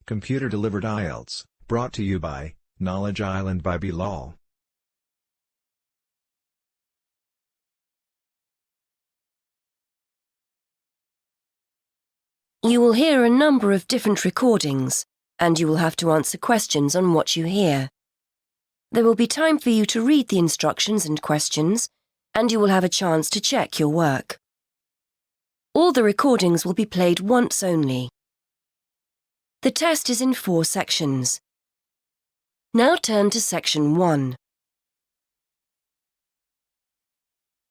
Computer-delivered IELTS, brought to you by Knowledge Island by Bilal. You will hear a number of different recordings, and you will have to answer questions on what you hear. There will be time for you to read the instructions and questions, and you will have a chance to check your work. All the recordings will be played once only. The test is in 4 sections. Now turn to Section 1.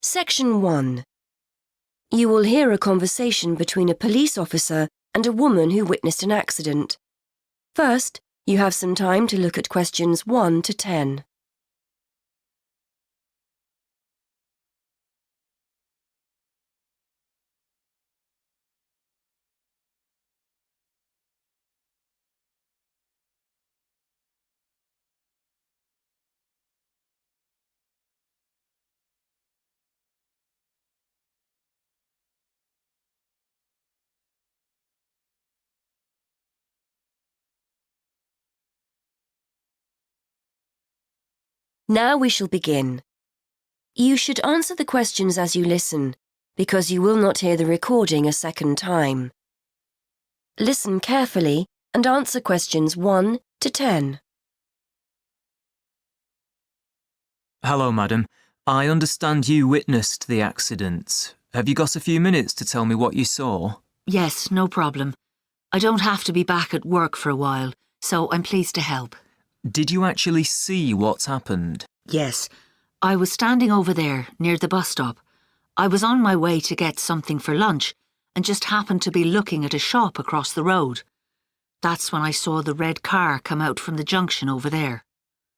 Section 1. You will hear a conversation between a police officer and a woman who witnessed an accident. First, you have some time to look at questions 1 to 10. Now we shall begin. You should answer the questions as you listen, because you will not hear the recording a second time. Listen carefully and answer questions 1 to 10. Hello, madam. I understand you witnessed the accident. Have you got a few minutes to tell me what you saw? Yes, no problem. I don't have to be back at work for a while, so I'm pleased to help. Did you actually see what happened? Yes, I was standing over there near the bus stop. I was on my way to get something for lunch and just happened to be looking at a shop across the road. That's when I saw the red car come out from the junction over there.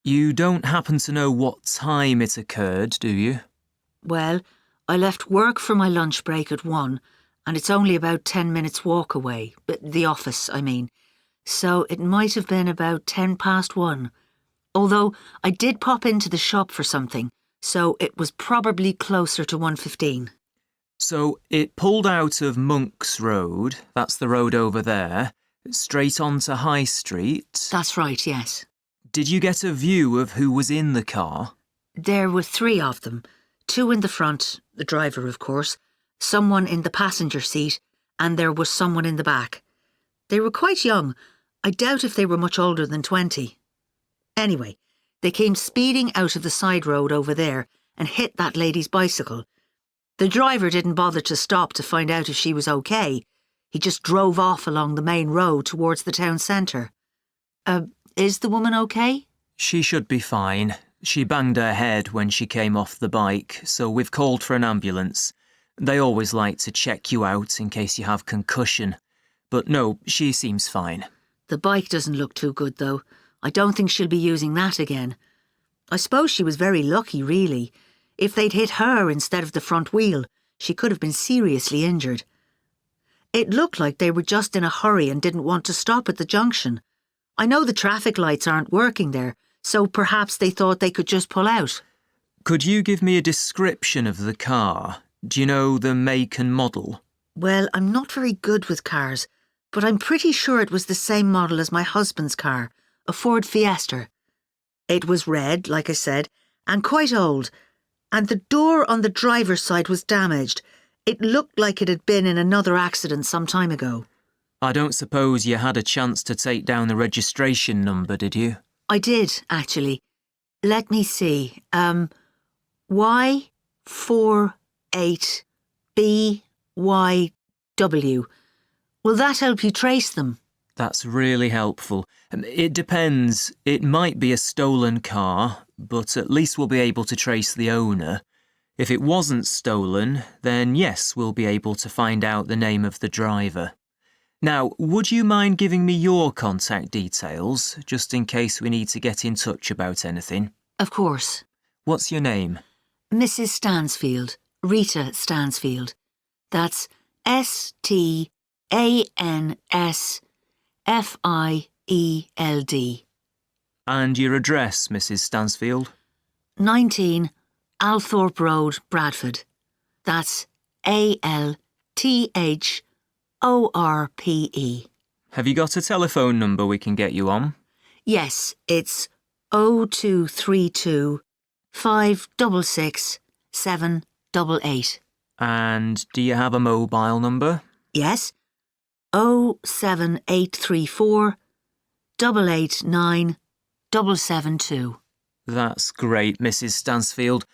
You don't happen to know what time it occurred, do you? Well, I left work for my lunch break at 1, and it's only about 10 minutes walk away, the office, I mean. So it might have been about 1:10. Although I did pop into the shop for something, so it was probably closer to 1:15. So it pulled out of Monk's Road, that's the road over there, straight onto High Street. That's right, yes. Did you get a view of who was in the car? There were 3 of them. 2 in the front, the driver of course, someone in the passenger seat, and there was someone in the back. They were quite young. I doubt if they were much older than 20. Anyway, they came speeding out of the side road over there and hit that lady's bicycle. The driver didn't bother to stop to find out if she was okay. He just drove off along the main road towards the town centre. Is the woman okay? She should be fine. She banged her head when she came off the bike, so we've called for an ambulance. They always like to check you out in case you have concussion. But no, she seems fine. The bike doesn't look too good, though. I don't think she'll be using that again. I suppose she was very lucky, really. If they'd hit her instead of the front wheel, she could have been seriously injured. It looked like they were just in a hurry and didn't want to stop at the junction. I know the traffic lights aren't working there, so perhaps they thought they could just pull out. Could you give me a description of the car? Do you know the make and model? Well, I'm not very good with cars, but I'm pretty sure it was the same model as my husband's car, a Ford Fiesta. It was red, like I said, and quite old, and the door on the driver's side was damaged. It looked like it had been in another accident some time ago. I don't suppose you had a chance to take down the registration number, did you? I did, actually. Let me see. Y48BYW. Will that help you trace them? That's really helpful. It depends. It might be a stolen car, but at least we'll be able to trace the owner. If it wasn't stolen, then yes, we'll be able to find out the name of the driver. Now, would you mind giving me your contact details, just in case we need to get in touch about anything? Of course. What's your name? Mrs. Stansfield. Rita Stansfield. That's Stansfield. And your address, Mrs. Stansfield? 19 Althorpe Road, Bradford. That's ALTHORPE. Have you got a telephone number we can get you on? Yes, it's 0232 566 788. And do you have a mobile number? Yes, 07834 889 772. That's great, Mrs. Stansfield.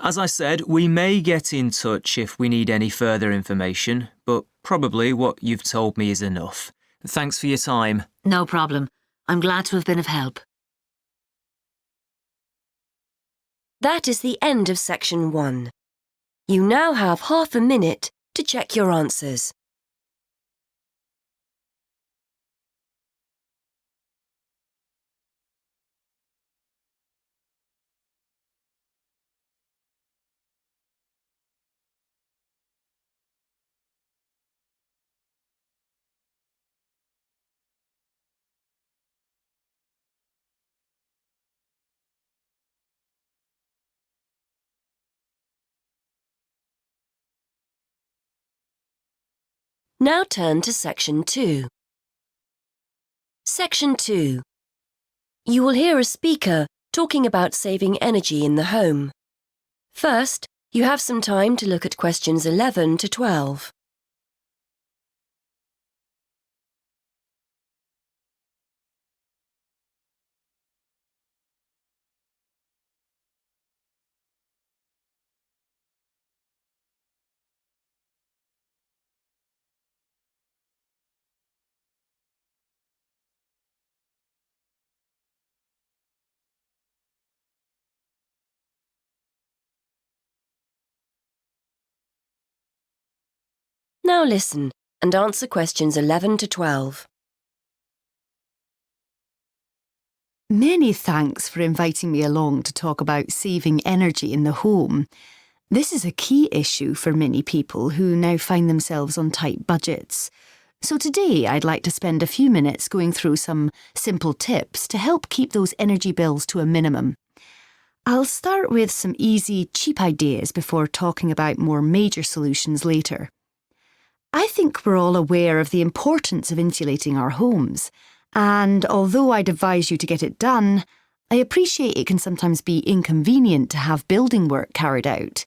As I said, we may get in touch if we need any further information, but probably what you've told me is enough. Thanks for your time. No problem. I'm glad to have been of help. That is the end of section 1. You now have half a minute to check your answers. Now turn to section 2. Section 2. You will hear a speaker talking about saving energy in the home. First, you have some time to look at questions 11 to 12. Now listen and answer questions 11 to 12. Many thanks for inviting me along to talk about saving energy in the home. This is a key issue for many people who now find themselves on tight budgets. So today I'd like to spend a few minutes going through some simple tips to help keep those energy bills to a minimum. I'll start with some easy, cheap ideas before talking about more major solutions later. I think we're all aware of the importance of insulating our homes, and although I'd advise you to get it done, I appreciate it can sometimes be inconvenient to have building work carried out.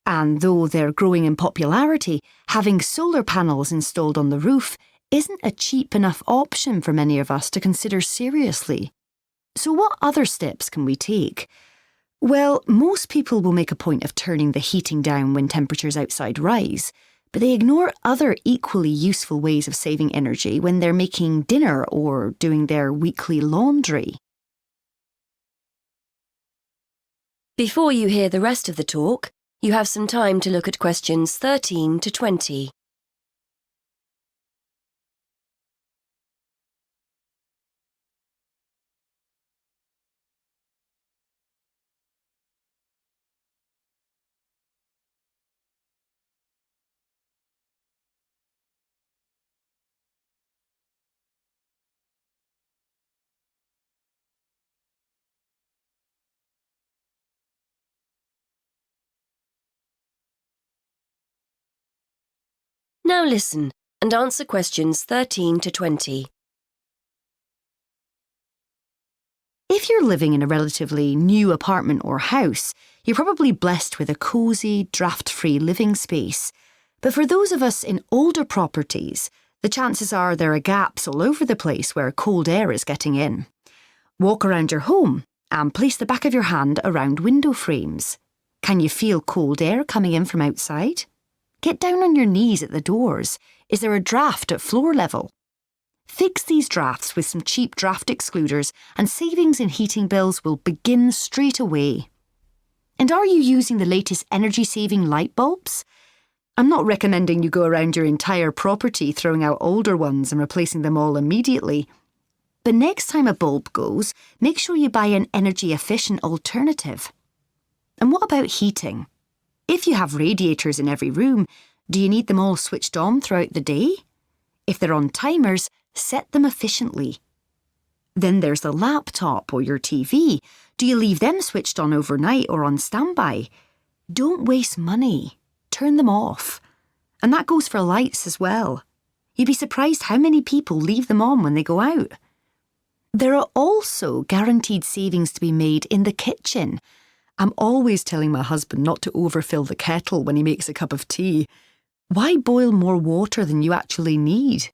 And though they're growing in popularity, having solar panels installed on the roof isn't a cheap enough option for many of us to consider seriously. So what other steps can we take? Well, most people will make a point of turning the heating down when temperatures outside rise, but they ignore other equally useful ways of saving energy when they're making dinner or doing their weekly laundry. Before you hear the rest of the talk, you have some time to look at questions 13 to 20. Now listen and answer questions 13 to 20. If you're living in a relatively new apartment or house, you're probably blessed with a cosy, draft-free living space. But for those of us in older properties, the chances are there are gaps all over the place where cold air is getting in. Walk around your home and place the back of your hand around window frames. Can you feel cold air coming in from outside? Get down on your knees at the doors. Is there a draft at floor level? Fix these drafts with some cheap draft excluders and savings in heating bills will begin straight away. And are you using the latest energy-saving light bulbs? I'm not recommending you go around your entire property throwing out older ones and replacing them all immediately. But next time a bulb goes, make sure you buy an energy-efficient alternative. And what about heating? If you have radiators in every room, do you need them all switched on throughout the day? If they're on timers, set them efficiently. Then there's the laptop or your TV. Do you leave them switched on overnight or on standby? Don't waste money. Turn them off. And that goes for lights as well. You'd be surprised how many people leave them on when they go out. There are also guaranteed savings to be made in the kitchen. I'm always telling my husband not to overfill the kettle when he makes a cup of tea. Why boil more water than you actually need?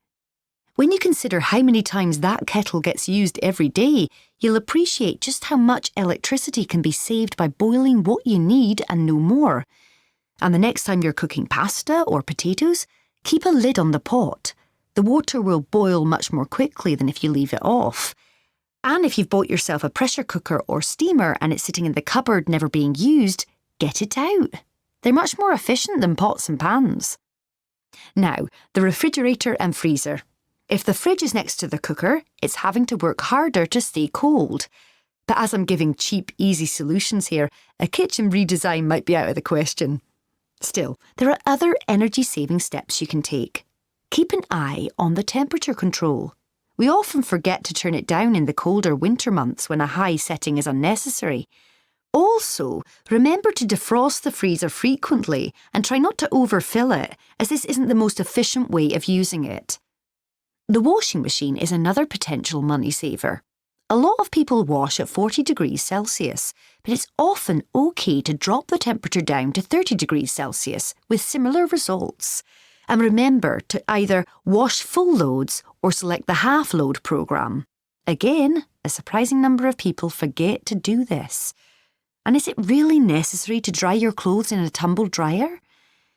When you consider how many times that kettle gets used every day, you'll appreciate just how much electricity can be saved by boiling what you need and no more. And the next time you're cooking pasta or potatoes, keep a lid on the pot. The water will boil much more quickly than if you leave it off. And if you've bought yourself a pressure cooker or steamer and it's sitting in the cupboard never being used, get it out. They're much more efficient than pots and pans. Now, the refrigerator and freezer. If the fridge is next to the cooker, it's having to work harder to stay cold. But as I'm giving cheap, easy solutions here, a kitchen redesign might be out of the question. Still, there are other energy-saving steps you can take. Keep an eye on the temperature control. We often forget to turn it down in the colder winter months when a high setting is unnecessary. Also, remember to defrost the freezer frequently and try not to overfill it, as this isn't the most efficient way of using it. The washing machine is another potential money saver. A lot of people wash at 40 degrees Celsius, but it's often okay to drop the temperature down to 30 degrees Celsius with similar results. And remember to either wash full loads or select the half-load programme. Again, a surprising number of people forget to do this. And is it really necessary to dry your clothes in a tumble dryer?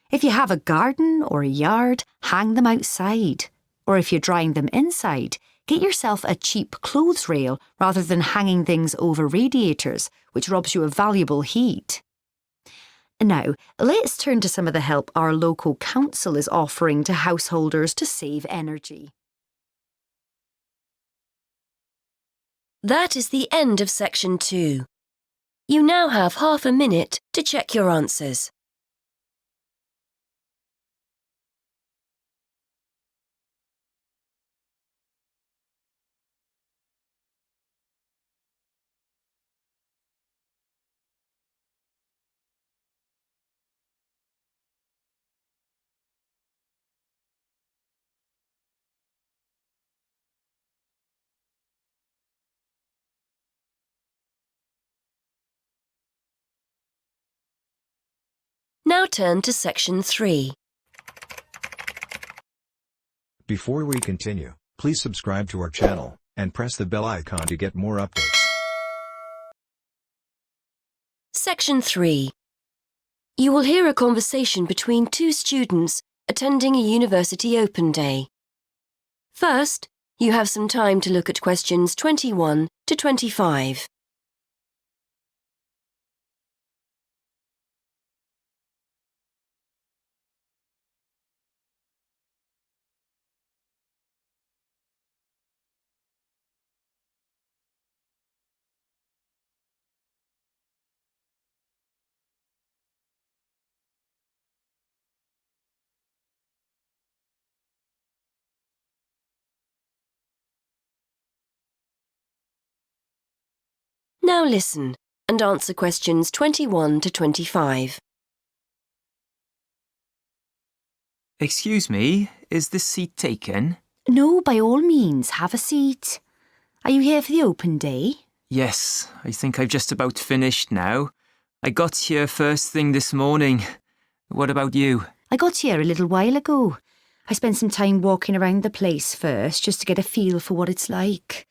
If you have a garden or a yard, hang them outside. Or if you're drying them inside, get yourself a cheap clothes rail rather than hanging things over radiators, which robs you of valuable heat. Now, let's turn to some of the help our local council is offering to householders to save energy. That is the end of section 2. You now have half a minute to check your answers. Now turn to section 3. Before we continue, please subscribe to our channel and press the bell icon to get more updates. Section 3. You will hear a conversation between two students attending a university open day. First, you have some time to look at questions 21 to 25. Now listen and answer questions 21 to 25. Excuse me, is this seat taken? No, by all means, have a seat. Are you here for the open day? Yes, I think I've just about finished now. I got here first thing this morning. What about you? I got here a little while ago. I spent some time walking around the place first, just to get a feel for what it's like.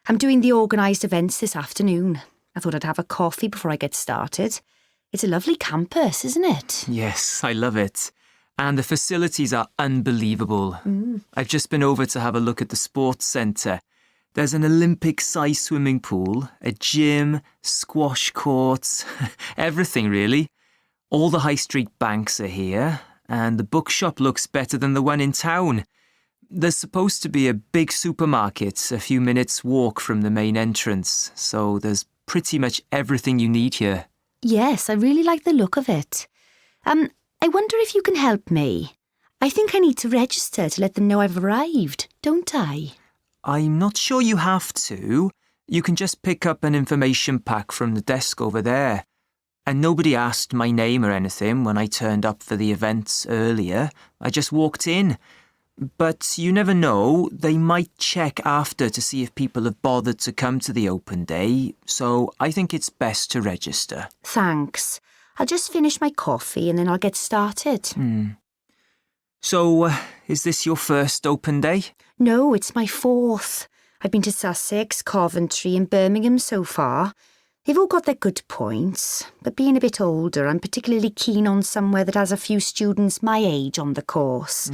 I'm doing the organised events this afternoon. I thought I'd have a coffee before I get started. It's a lovely campus, isn't it? Yes, I love it. And the facilities are unbelievable. I've just been over to have a look at the sports centre. There's an Olympic-sized swimming pool, a gym, squash courts, everything really. All the high street banks are here, and the bookshop looks better than the one in town. There's supposed to be a big supermarket a few minutes' walk from the main entrance, so there's pretty much everything you need here. Yes, I really like the look of it. I wonder if you can help me. I think I need to register to let them know I've arrived, don't I? I'm not sure you have to. You can just pick up an information pack from the desk over there. And nobody asked my name or anything when I turned up for the event earlier. I just walked in. But you never know, they might check after to see if people have bothered to come to the open day, so I think it's best to register. Thanks. I'll just finish my coffee and then I'll get started. So, is this your first open day? No, it's my fourth. I've been to Sussex, Coventry and Birmingham so far. They've all got their good points, but being a bit older, I'm particularly keen on somewhere that has a few students my age on the course.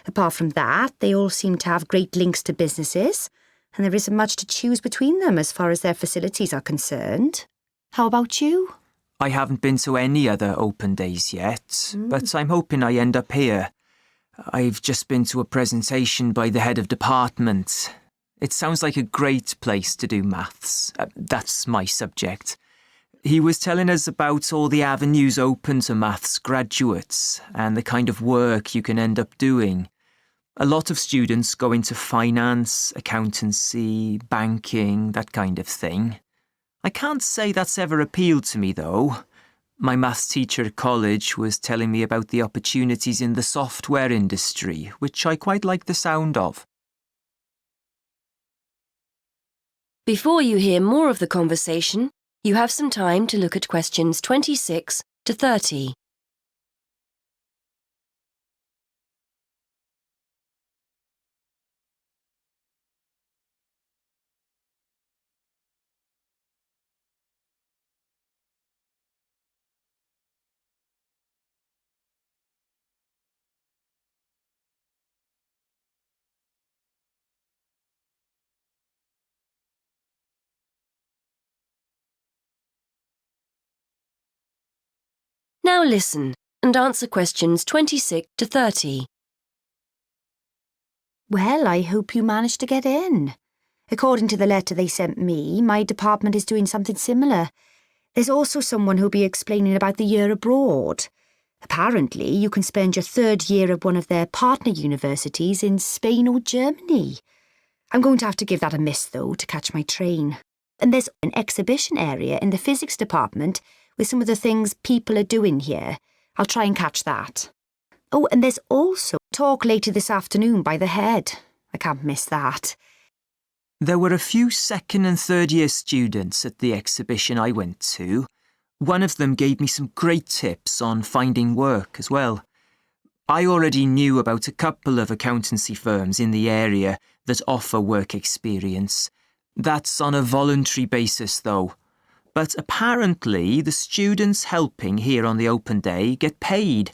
Apart from that, they all seem to have great links to businesses, and there isn't much to choose between them as far as their facilities are concerned. How about you? I haven't been to any other open days yet, but I'm hoping I end up here. I've just been to a presentation by the head of department. It sounds like a great place to do maths. That's my subject. He was telling us about all the avenues open to maths graduates and the kind of work you can end up doing. A lot of students go into finance, accountancy, banking, that kind of thing. I can't say that's ever appealed to me, though. My maths teacher at college was telling me about the opportunities in the software industry, which I quite like the sound of. Before you hear more of the conversation, you have some time to look at questions 26 to 30. Now listen and answer questions 26 to 30. Well, I hope you managed to get in. According to the letter they sent me, my department is doing something similar. There's also someone who'll be explaining about the year abroad. Apparently, you can spend your third year at one of their partner universities in Spain or Germany. I'm going to have to give that a miss, though, to catch my train. And there's an exhibition area in the physics department with some of the things people are doing here. I'll try and catch that. Oh, and there's also a talk later this afternoon by the head. I can't miss that. There were a few second and third year students at the exhibition I went to. One of them gave me some great tips on finding work as well. I already knew about a couple of accountancy firms in the area that offer work experience. That's on a voluntary basis, though. But apparently the students helping here on the open day get paid,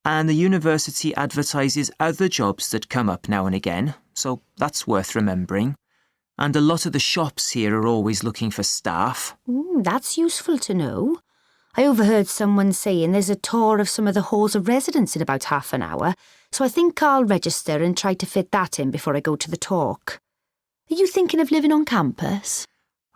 and the university advertises other jobs that come up now and again, so that's worth remembering. And a lot of the shops here are always looking for staff. That's useful to know. I overheard someone saying there's a tour of some of the halls of residence in about half an hour, so I think I'll register and try to fit that in before I go to the talk. Are you thinking of living on campus?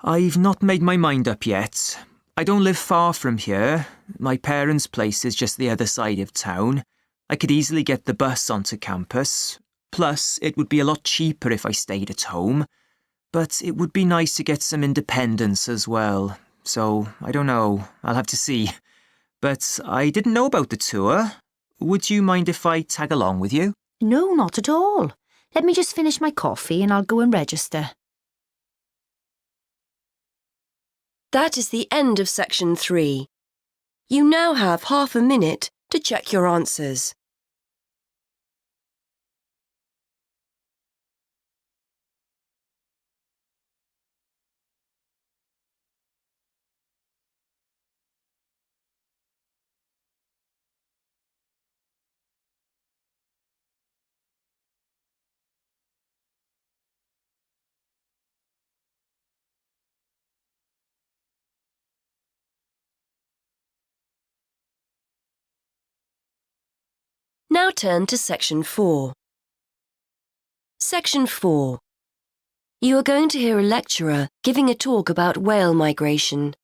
I've not made my mind up yet. I don't live far from here. My parents' place is just the other side of town. I could easily get the bus onto campus. Plus, it would be a lot cheaper if I stayed at home. But it would be nice to get some independence as well. So, I don't know. I'll have to see. But I didn't know about the tour. Would you mind if I tag along with you? No, not at all. Let me just finish my coffee and I'll go and register. That is the end of section 3. You now have half a minute to check your answers. Now turn to section 4. Section 4. You are going to hear a lecturer giving a talk about whale migration.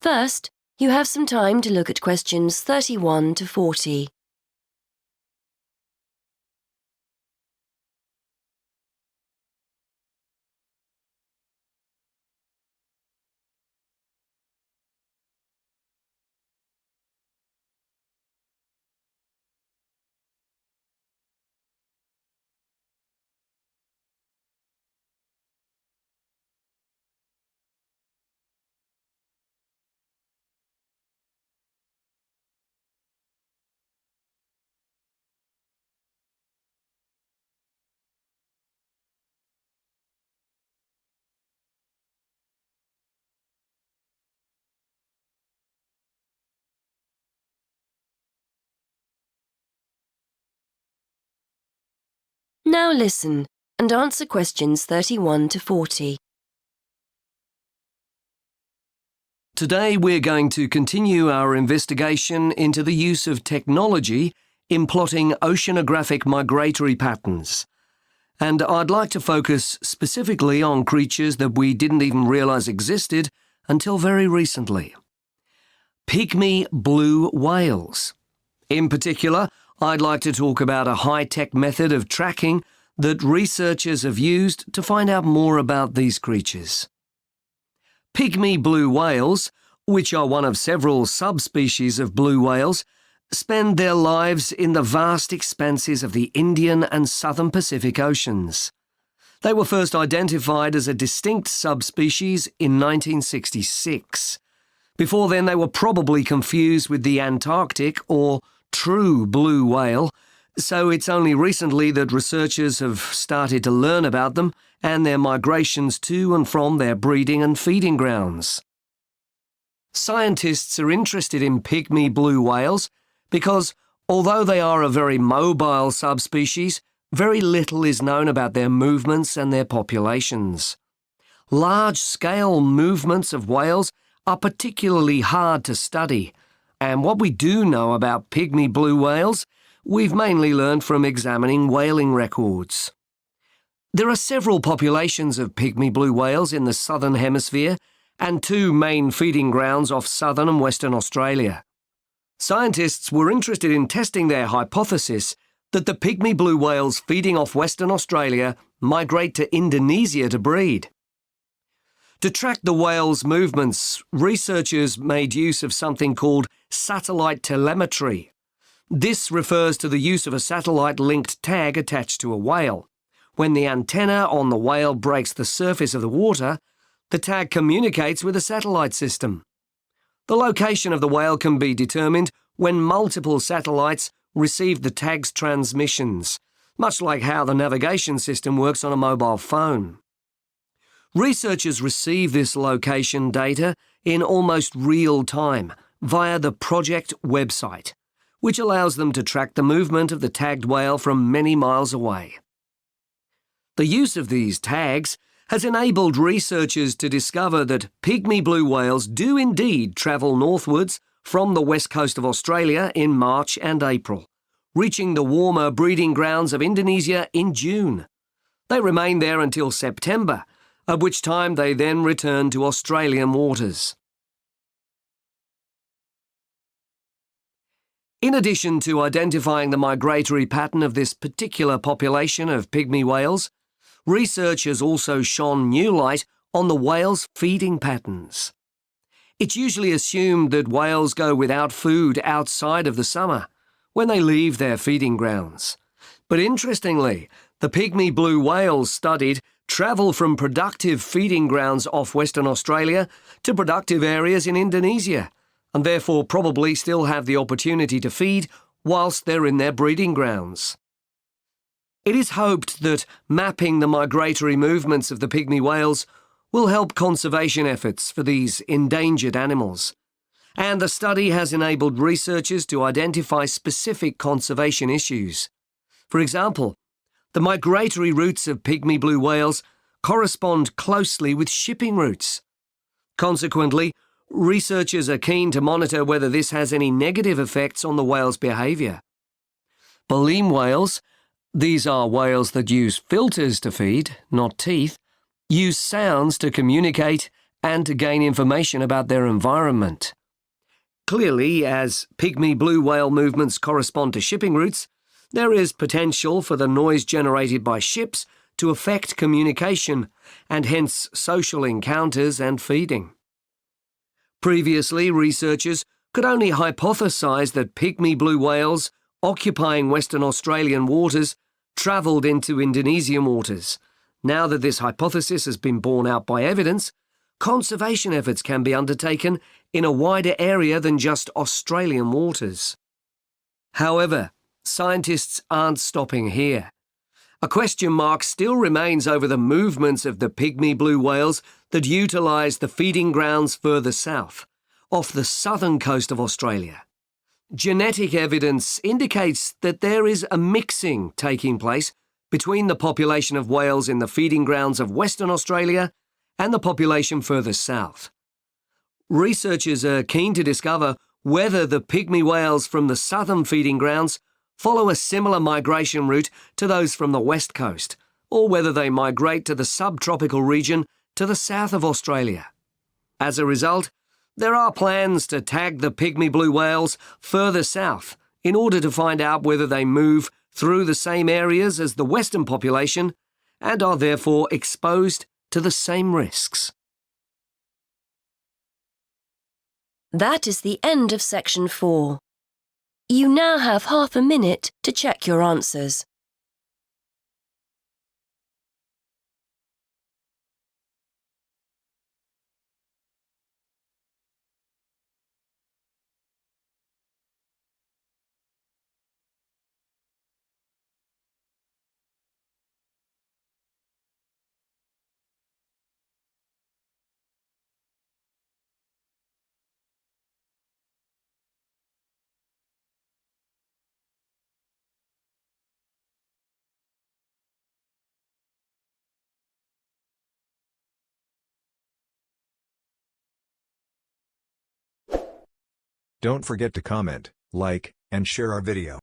First, you have some time to look at questions 31 to 40. Now listen and answer questions 31 to 40. Today we're going to continue our investigation into the use of technology in plotting oceanographic migratory patterns. And I'd like to focus specifically on creatures that we didn't even realise existed until very recently. Pygmy blue whales. In particular, I'd like to talk about a high-tech method of tracking that researchers have used to find out more about these creatures. Pygmy blue whales, which are one of several subspecies of blue whales, spend their lives in the vast expanses of the Indian and Southern Pacific Oceans. They were first identified as a distinct subspecies in 1966. Before then, they were probably confused with the Antarctic or true blue whale, so it's only recently that researchers have started to learn about them and their migrations to and from their breeding and feeding grounds. Scientists are interested in pygmy blue whales because, although they are a very mobile subspecies, very little is known about their movements and their populations. Large-scale movements of whales are particularly hard to study, and what we do know about pygmy blue whales, we've mainly learned from examining whaling records. There are several populations of pygmy blue whales in the southern hemisphere and two main feeding grounds off southern and western Australia. Scientists were interested in testing their hypothesis that the pygmy blue whales feeding off Western Australia migrate to Indonesia to breed. To track the whales' movements, researchers made use of something called satellite telemetry. This refers to the use of a satellite-linked tag attached to a whale. When the antenna on the whale breaks the surface of the water, the tag communicates with a satellite system. The location of the whale can be determined when multiple satellites receive the tag's transmissions, much like how the navigation system works on a mobile phone. Researchers receive this location data in almost real time via the project website, which allows them to track the movement of the tagged whale from many miles away. The use of these tags has enabled researchers to discover that pygmy blue whales do indeed travel northwards from the west coast of Australia in March and April, reaching the warmer breeding grounds of Indonesia in June. They remain there until September, at which time they then return to Australian waters. In addition to identifying the migratory pattern of this particular population of pygmy whales, research has also shone new light on the whales' feeding patterns. It's usually assumed that whales go without food outside of the summer, when they leave their feeding grounds. But interestingly, the pygmy blue whales studied travel from productive feeding grounds off Western Australia to productive areas in Indonesia, and therefore probably still have the opportunity to feed whilst they're in their breeding grounds. It is hoped that mapping the migratory movements of the pygmy whales will help conservation efforts for these endangered animals, and the study has enabled researchers to identify specific conservation issues. For example, the migratory routes of pygmy blue whales correspond closely with shipping routes. Consequently, researchers are keen to monitor whether this has any negative effects on the whale's behaviour. Baleen whales, these are whales that use filters to feed, not teeth, use sounds to communicate and to gain information about their environment. Clearly, as pygmy blue whale movements correspond to shipping routes, there is potential for the noise generated by ships to affect communication and hence social encounters and feeding. Previously, researchers could only hypothesise that pygmy blue whales occupying Western Australian waters travelled into Indonesian waters. Now that this hypothesis has been borne out by evidence, conservation efforts can be undertaken in a wider area than just Australian waters. However, scientists aren't stopping here. A question mark still remains over the movements of the pygmy blue whales that utilise the feeding grounds further south, off the southern coast of Australia. Genetic evidence indicates that there is a mixing taking place between the population of whales in the feeding grounds of Western Australia and the population further south. Researchers are keen to discover whether the pygmy whales from the southern feeding grounds follow a similar migration route to those from the west coast, or whether they migrate to the subtropical region to the south of Australia. As a result, there are plans to tag the pygmy blue whales further south in order to find out whether they move through the same areas as the western population and are therefore exposed to the same risks. That is the end of section 4. You now have half a minute to check your answers. Don't forget to comment, like, and share our video.